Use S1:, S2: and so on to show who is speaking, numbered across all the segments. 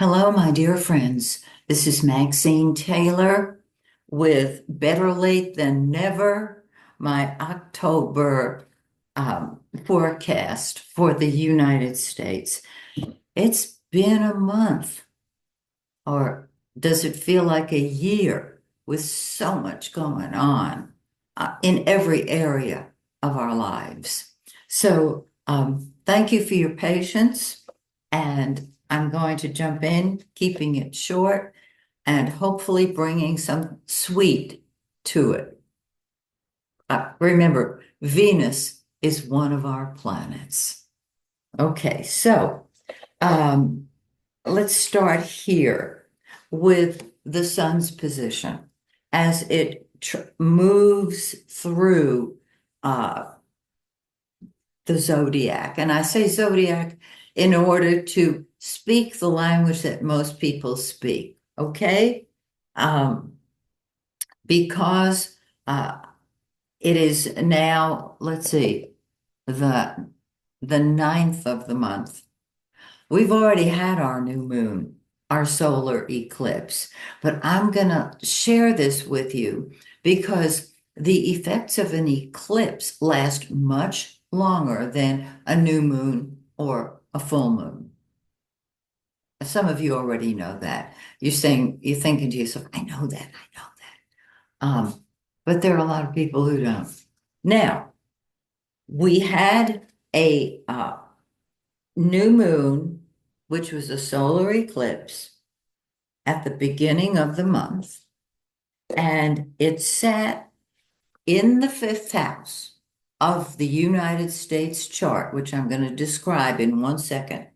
S1: Hello, my dear friends. This is Maxine Taylor with Better Late Than Never, my October forecast for the United States. It's been a month, or does it feel like a year with so much going on in every area of our lives? So, thank you for your patience, and I'm going to jump in, keeping it short and hopefully bringing some sweet to it. Remember, Venus is one of our planets. Okay, so um, let's start here with the sun's position as it moves through uh, the zodiac. And I say zodiac in order to speak the language that most people speak, okay? Um, because it is now, let's see, the the ninth of the month. We've already had our new moon, our solar eclipse, but I'm going to share this with you because the effects of an eclipse last much longer than a new moon or a full moon. Some of you already know that. You're thinking to yourself, I know that, I know that. But there are a lot of people who don't. Now, we had a new moon, which was a solar eclipse at the beginning of the month, and it sat in the fifth house of the United States chart, which I'm going to describe in 1 second.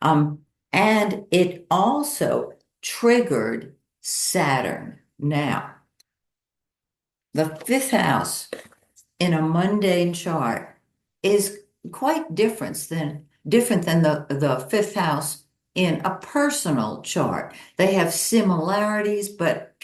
S1: Um, and it also triggered Saturn. Now, the fifth house in a mundane chart is quite different than the fifth house in a personal chart. They have similarities, but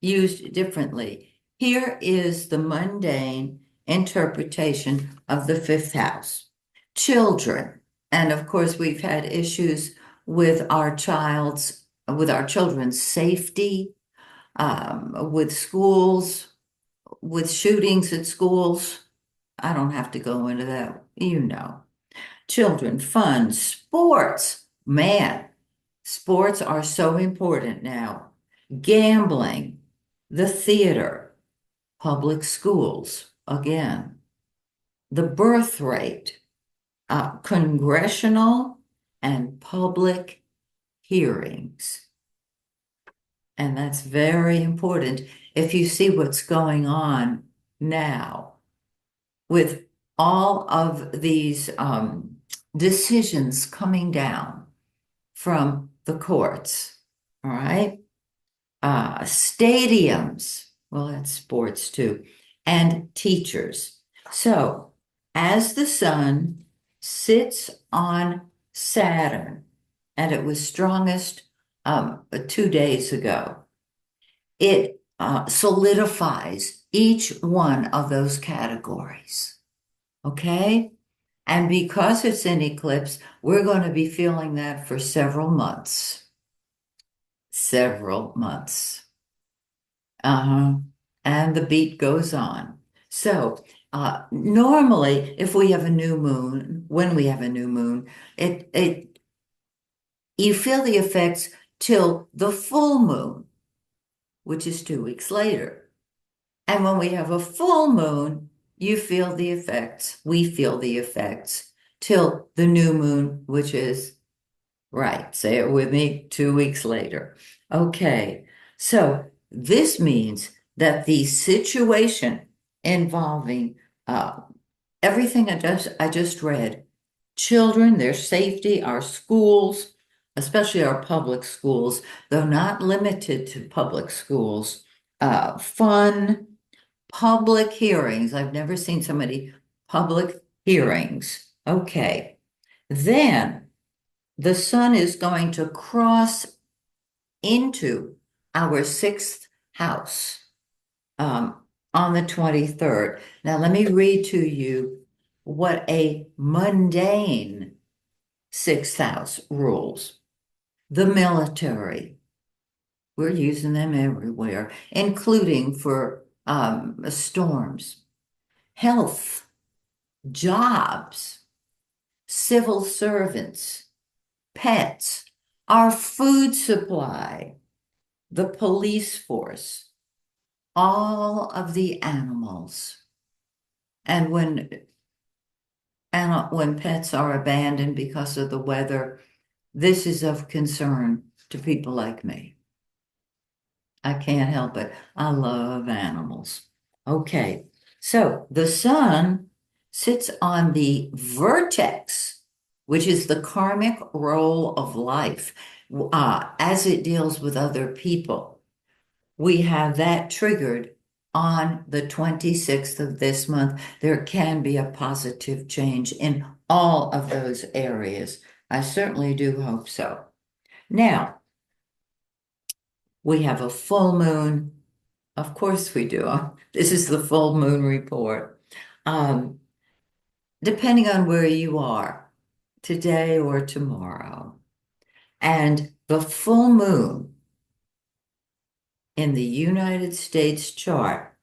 S1: used differently. Here is the mundane interpretation of the fifth house. Children, and of course, we've had issues with with our children's safety, with schools, with shootings at schools. I don't have to go into that, you know. Children, fun, sports. Man, sports are so important now. Gambling, the theater, public schools, again, the birth rate, congressional and public hearings. And that's very important if you see what's going on now with all of these decisions coming down from the courts. All right. Stadiums, well, that's sports too, and teachers. So, as the sun sits on Saturn, and it was strongest 2 days ago, it solidifies each one of those categories. Okay? And because it's an eclipse, we're going to be feeling that for several months. Several months. Uh-huh. And the beat goes on. So, normally, if we have a new moon, when we have a new moon, it you feel the effects till the full moon, which is 2 weeks later. And when we have a full moon, you feel the effects, we feel the effects till the new moon, which is, right, say it with me, 2 weeks later. Okay, so this means that the situation involving uh, everything I just read, children, their safety, our schools, especially our public schools, though not limited to public schools, fun, public hearings. I've never seen so many public hearings. Okay. Then the sun is going to cross into our sixth house um, on the 23rd. Now, let me read to you what a mundane sixth house rules. the military. We're using them everywhere, including for storms, health, jobs, civil servants, pets, our food supply, the police force, all of the animals. And when pets are abandoned because of the weather, this is of concern to people like me. I can't help it. I love animals. Okay, so the sun sits on the vertex, which is the karmic role of life, as it deals with other people. We have that triggered on the 26th of this month. There can be a positive change in all of those areas. I certainly do hope so. Now, we have a full moon. Of course we do. This is the full moon report. Um, Depending on where you are, today or tomorrow. And the full moon in the United States chart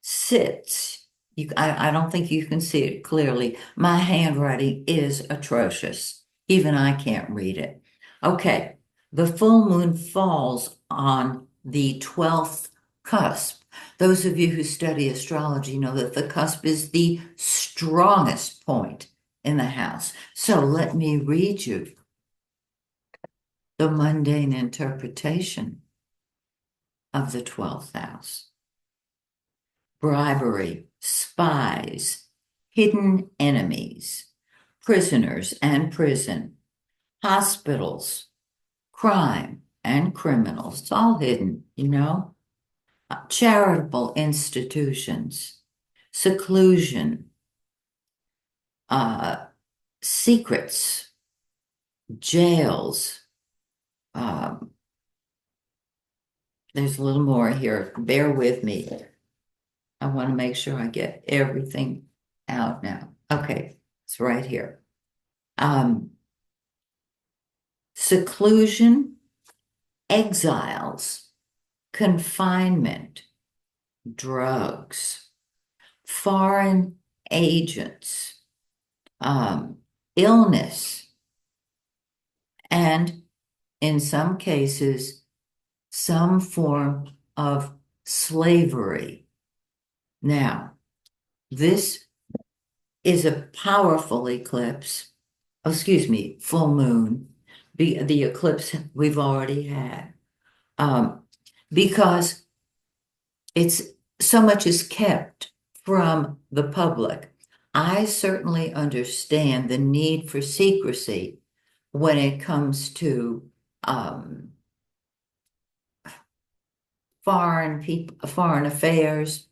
S1: sits, I don't think you can see it clearly. My handwriting is atrocious. Even I can't read it. Okay, the full moon falls on the 12th cusp. Those of you who study astrology know that the cusp is the strongest point in the house. So let me read you the mundane interpretation of the 12th house. Bribery, spies, hidden enemies, prisoners and prison, hospitals, crime and criminals. It's all hidden, you know? Charitable institutions, seclusion, secrets, jails. There's a little more here. Bear with me. I want to make sure I get everything out now. Okay, it's right here. Seclusion, exiles, confinement, drugs, foreign agents, illness, and in some cases, some form of slavery. Now, this is a powerful eclipse, excuse me, full moon, the eclipse we've already had, because it's so much is kept from the public. I certainly understand the need for secrecy when it comes to foreign affairs,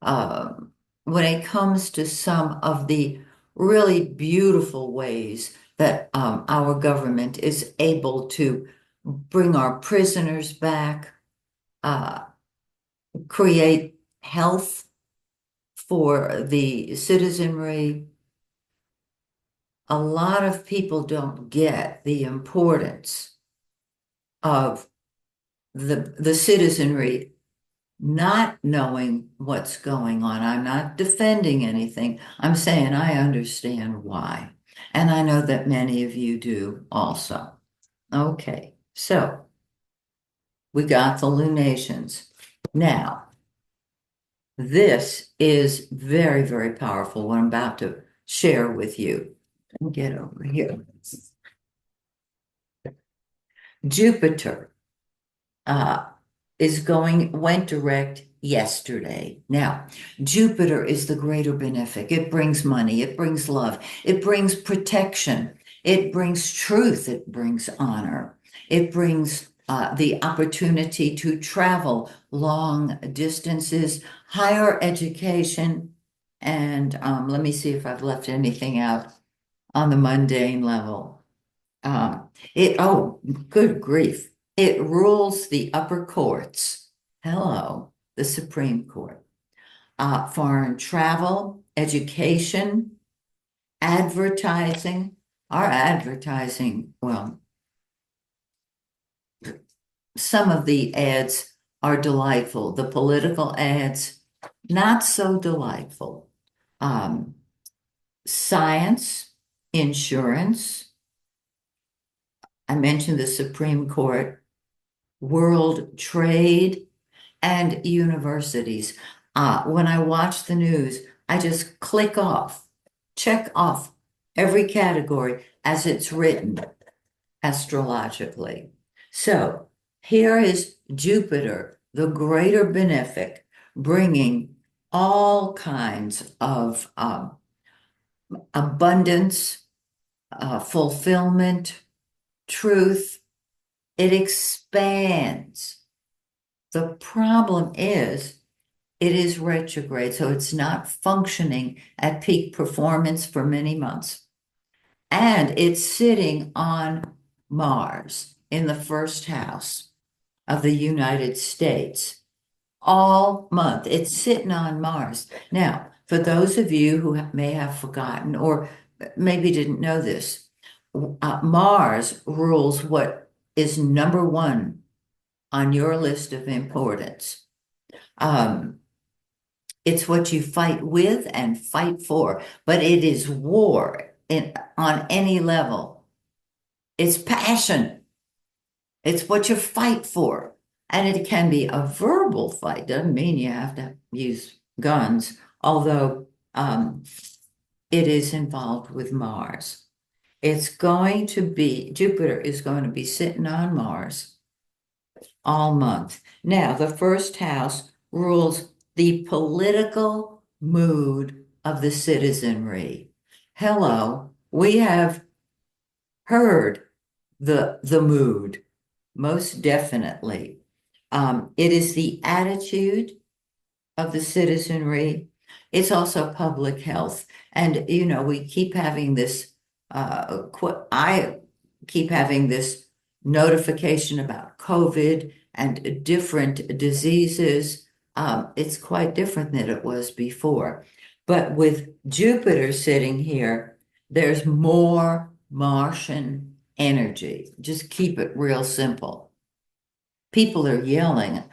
S1: when it comes to some of the really beautiful ways that our government is able to bring our prisoners back, create health for the citizenry. A lot of people don't get the importance of the citizenry not knowing what's going on. I'm not defending anything. I'm saying I understand why. And I know that many of you do also. Okay, so we got the lunations. Now, this is very, very powerful, what I'm about to share with you. Let me get over here. Jupiter went direct yesterday. Now, Jupiter is the greater benefic. It brings money, it brings love, it brings protection, it brings truth, it brings honor, it brings the opportunity to travel long distances, higher education, and let me see if I've left anything out on the mundane level. Oh, good grief. It rules the upper courts. Hello, the Supreme Court. Foreign travel, education, advertising. Our advertising, well, some of the ads are delightful. The political ads, not so delightful. Um, Science, insurance. I mentioned the Supreme Court, world trade, and universities. When I watch the news, I just check off every category as it's written astrologically. So here is Jupiter, the greater benefic, bringing all kinds of abundance, fulfillment, truth. It expands. The problem is it is retrograde, so it's not functioning at peak performance for many months. And it's sitting on Mars in the first house of the United States all month. It's sitting on Mars. Now, for those of you who may have forgotten or maybe didn't know this, Mars rules what is number one on your list of importance. It's what you fight with and fight for, but it is war on any level. It's passion. It's what you fight for. And it can be a verbal fight. Doesn't mean you have to use guns, although it is involved with Mars. Jupiter is going to be sitting on Mars all month. Now, the first house rules the political mood of the citizenry. Hello, we have heard the mood, most definitely. It is the attitude of the citizenry. It's also public health. And, we keep having this, I keep having this notification about COVID and different diseases. It's quite different than it was before. But with Jupiter sitting here, there's more Martian energy. Just keep it real simple. People are yelling.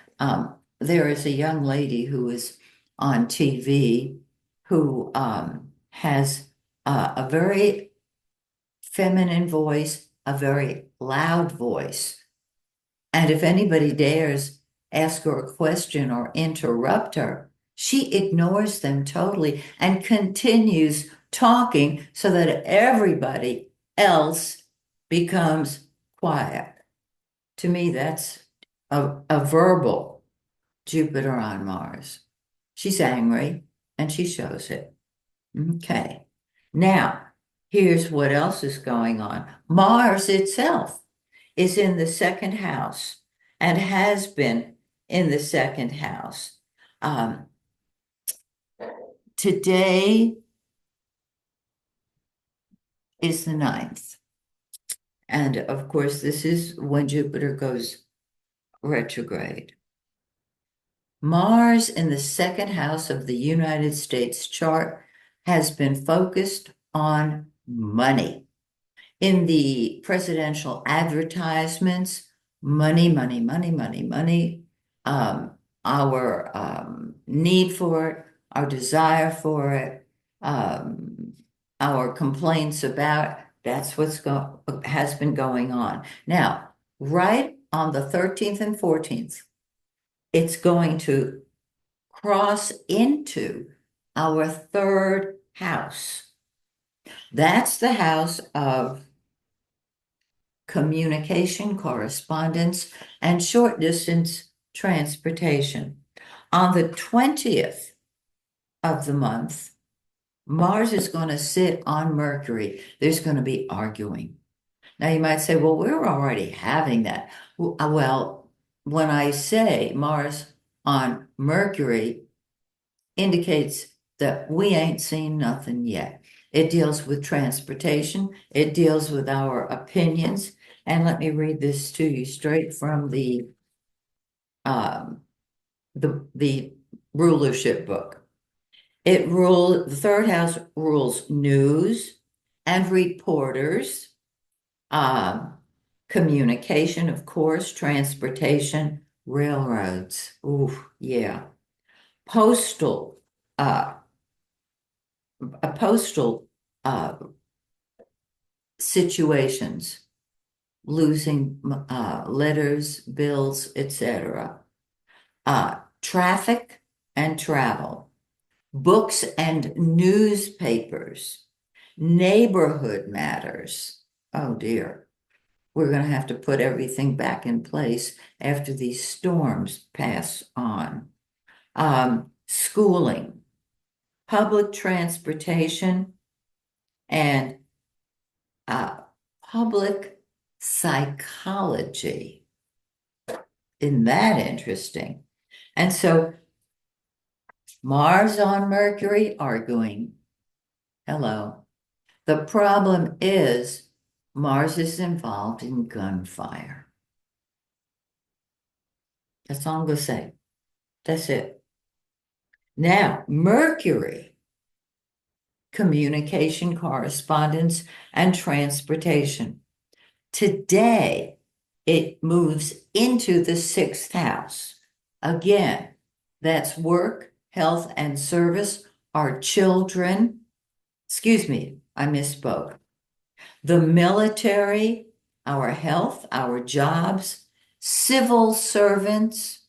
S1: There is a young lady who is on TV who has a very feminine voice, a very loud voice. And if anybody dares ask her a question or interrupt her, she ignores them totally and continues talking so that everybody else becomes quiet. To me, that's a verbal Jupiter on Mars. She's angry and she shows it. Okay. Now, here's what else is going on. Mars itself is in the second house and has been in the second house. Today is the 9th. And of course, this is when Jupiter goes retrograde. Mars in the second house of the United States chart has been focused on money. In the presidential advertisements, money, money, money, money, money, our need for it, our desire for it, our complaints about, that's has been going on. Now, right on the 13th and 14th, it's going to cross into our third house. That's the house of communication, correspondence, and short distance transportation. On the 20th of the month, Mars is going to sit on Mercury. There's going to be arguing. Now you might say, well, we're already having that. Well, when I say Mars on Mercury indicates that we ain't seen nothing yet. It deals with transportation. It deals with our opinions. And let me read this to you straight from the rulership book. The third house rules news and reporters, Communication, of course, transportation, railroads. Ooh, yeah. Postal, uh, postal uh, situations, losing letters, bills, etc. Traffic and travel, books and newspapers, neighborhood matters. Oh dear. We're going to have to put everything back in place after these storms pass on. Schooling, public transportation, and uh, public psychology. Isn't that interesting? And so Mars on Mercury arguing. Hello. The problem is Mars is involved in gunfire. That's all I'm going to say. That's it. Now, Mercury, communication, correspondence, and transportation. Today, it moves into the sixth house. Again, that's work, health, and service, our children. Excuse me, I misspoke. The military, our health, our jobs, civil servants.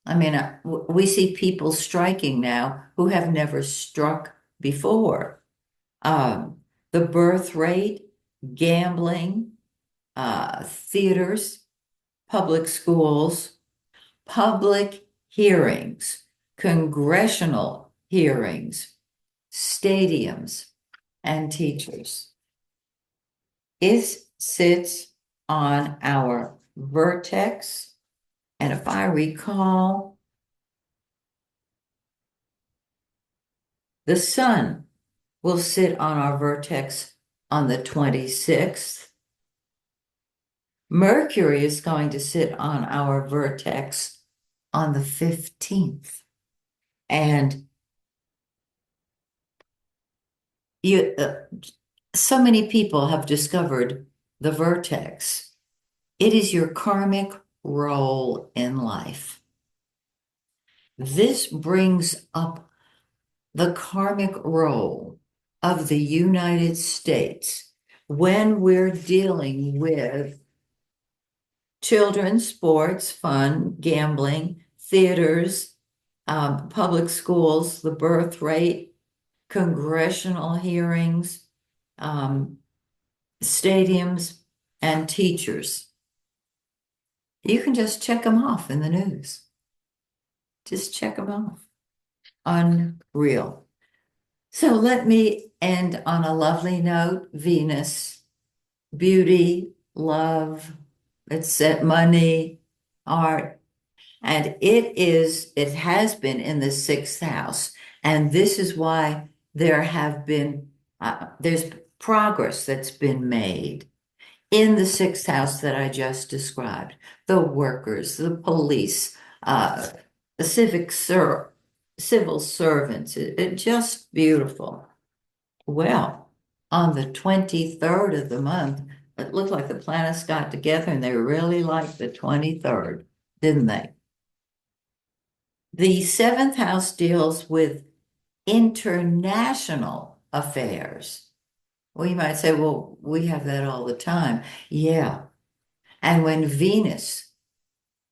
S1: I mean, we see people striking now who have never struck before. Um, the birth rate, gambling, theaters, public schools, public hearings, congressional hearings, stadiums, and teachers. It sits on our vertex, and if I recall, the sun will sit on our vertex on the 26th. Mercury is going to sit on our vertex on the 15th. And you, so many people have discovered the vertex. It is your karmic role in life. This brings up the karmic role of the United States when we're dealing with children's sports, fun, gambling, theaters, public schools, the birth rate, congressional hearings, stadiums, and teachers. You can just check them off in the news. Just check them off. Unreal. So let me end on a lovely note. Venus, beauty, love, it's money, art, and it has been in the sixth house. And this is why there's progress that's been made in the sixth house that I just described. The workers, the police, the civil servants, it just beautiful. Well, on the 23rd of the month, it looked like the planets got together and they really liked the 23rd, didn't they? The seventh house deals with international affairs. Well, you might say, well, we have that all the time. Yeah. And when Venus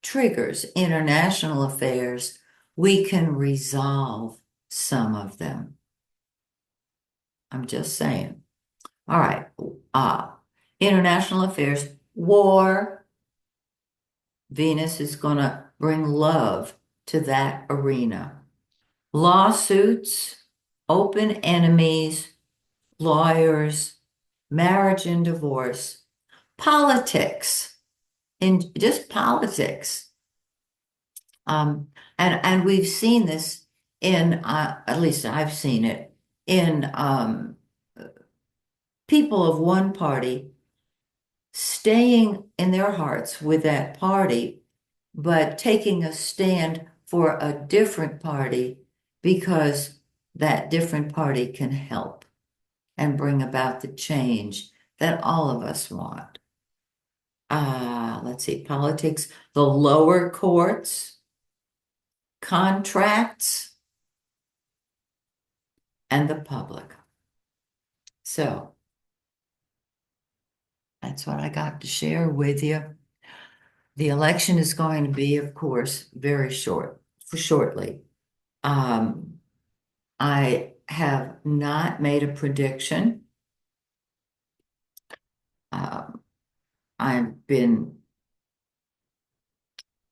S1: triggers international affairs, we can resolve some of them. I'm just saying. All right. International affairs, war. Venus is going to bring love to that arena. Lawsuits, open enemies, lawyers, marriage and divorce, politics, in just politics. And we've seen this in, at least I've seen it, in people of one party staying in their hearts with that party, but taking a stand for a different party because that different party can help and bring about the change that all of us want. let's see, politics, the lower courts, contracts, and the public. So that's what I got to share with you. The election is going to be, of course, very shortly. Um, I have not made a prediction. Um, I've been,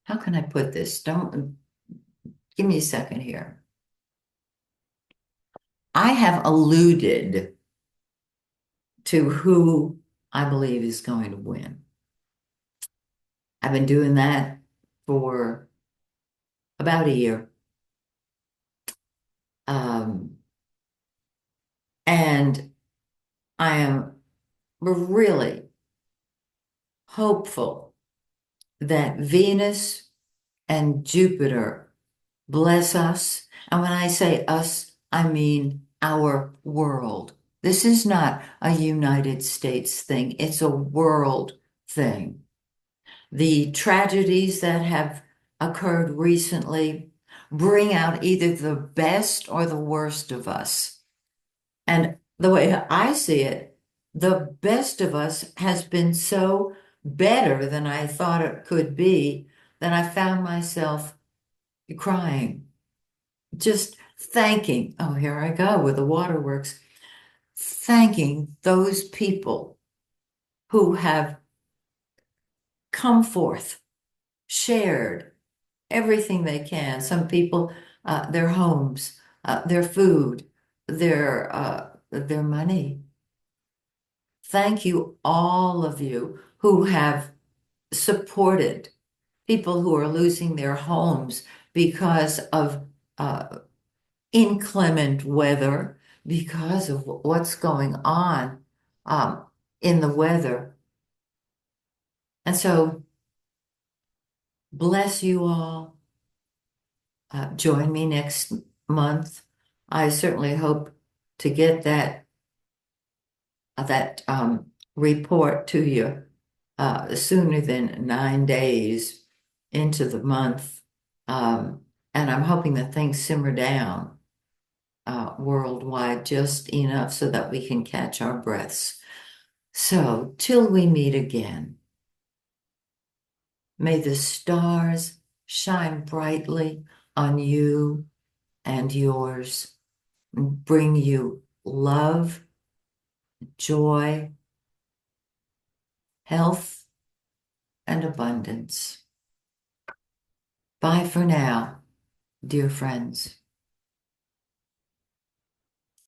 S1: how can I put this? Don't give me a second here. I have alluded to who I believe is going to win. I've been doing that for about a year. Um, and I am really hopeful that Venus and Jupiter bless us. And when I say us, I mean our world. This is not a United States thing, it's a world thing. The tragedies that have occurred recently bring out either the best or the worst of us. And the way I see it, the best of us has been so better than I thought it could be that I found myself crying, just thanking, oh, here I go with the waterworks, thanking those people who have come forth, shared everything they can. Some people, their homes, their food, their money. Thank you, all of you who have supported people who are losing their homes because of inclement weather, because of what's going on um, in the weather. And so, bless you all. Join me next month. I certainly hope to get that report to you sooner than 9 days into the month. Um, and I'm hoping that things simmer down worldwide just enough so that we can catch our breaths. So, till we meet again, may the stars shine brightly on you and yours, and bring you love, joy, health, and abundance. Bye for now, dear friends.